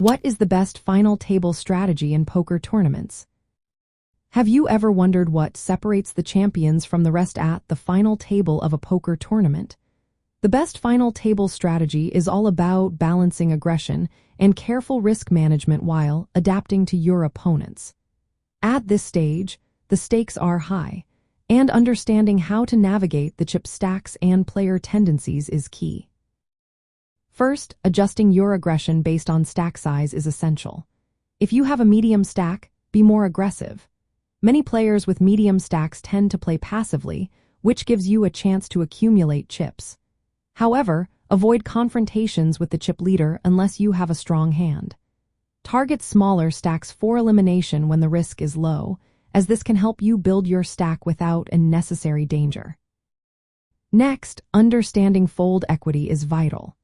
What is the best final table strategy in poker tournaments? Have you ever wondered what separates the champions from the rest at the final table of a poker tournament? The best final table strategy is all about balancing aggression and careful risk management while adapting to your opponents. At this stage, the stakes are high, and understanding how to navigate the chip stacks and player tendencies is key. First, adjusting your aggression based on stack size is essential. If you have a medium stack, be more aggressive. Many players with medium stacks tend to play passively, which gives you a chance to accumulate chips. However, avoid confrontations with the chip leader unless you have a strong hand. Target smaller stacks for elimination when the risk is low, as this can help you build your stack without unnecessary danger. Next, understanding fold equity is vital.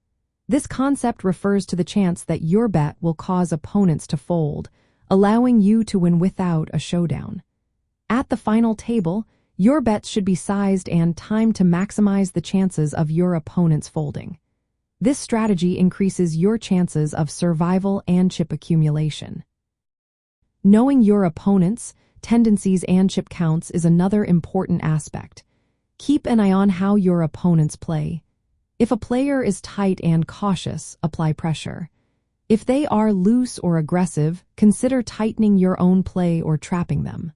This concept refers to the chance that your bet will cause opponents to fold, allowing you to win without a showdown. At the final table, your bets should be sized and timed to maximize the chances of your opponent's folding. This strategy increases your chances of survival and chip accumulation. Knowing your opponent's tendencies and chip counts is another important aspect. Keep an eye on how your opponents play. If a player is tight and cautious, apply pressure. If they are loose or aggressive, consider tightening your own play or trapping them.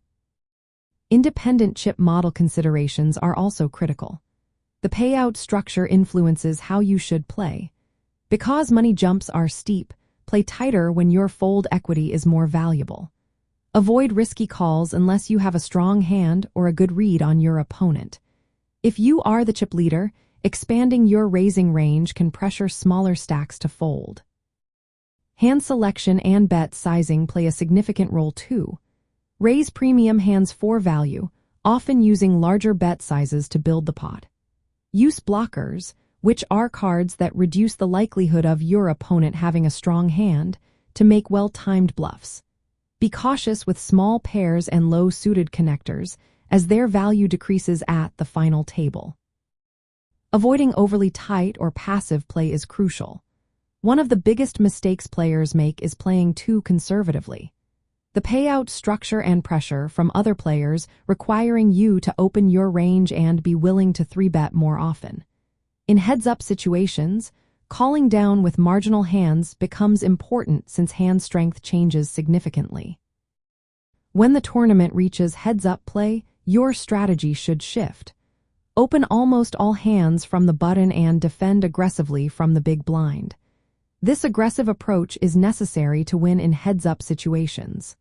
Independent chip model considerations are also critical. The payout structure influences how you should play. Because money jumps are steep, play tighter when your fold equity is more valuable. Avoid risky calls unless you have a strong hand or a good read on your opponent. If you are the chip leader, expanding your raising range can pressure smaller stacks to fold. Hand selection and bet sizing play a significant role too. Raise premium hands for value, often using larger bet sizes to build the pot. Use blockers, which are cards that reduce the likelihood of your opponent having a strong hand, to make well-timed bluffs. Be cautious with small pairs and low-suited connectors, as their value decreases at the final table. Avoiding overly tight or passive play is crucial. One of the biggest mistakes players make is playing too conservatively. The payout structure and pressure from other players requiring you to open your range and be willing to 3-bet more often. In heads-up situations, calling down with marginal hands becomes important since hand strength changes significantly. When the tournament reaches heads-up play, your strategy should shift. Open almost all hands from the button and defend aggressively from the big blind. This aggressive approach is necessary to win in heads-up situations.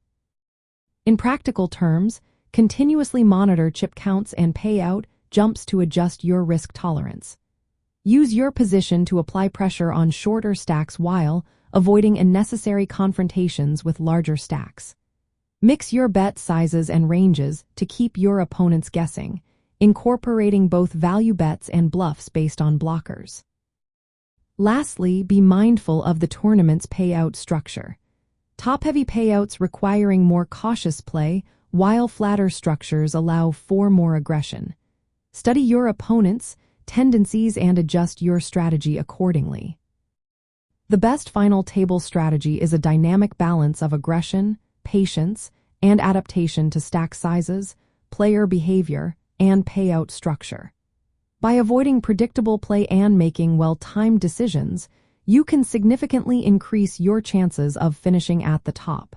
In practical terms, continuously monitor chip counts and payout jumps to adjust your risk tolerance. Use your position to apply pressure on shorter stacks while avoiding unnecessary confrontations with larger stacks. Mix your bet sizes and ranges to keep your opponents guessing, incorporating both value bets and bluffs based on blockers. Lastly, be mindful of the tournament's payout structure. Top-heavy payouts requiring more cautious play, while flatter structures allow for more aggression. Study your opponent's tendencies and adjust your strategy accordingly. The best final table strategy is a dynamic balance of aggression, patience, and adaptation to stack sizes, player behavior, and payout structure. By avoiding predictable play and making well-timed decisions, you can significantly increase your chances of finishing at the top.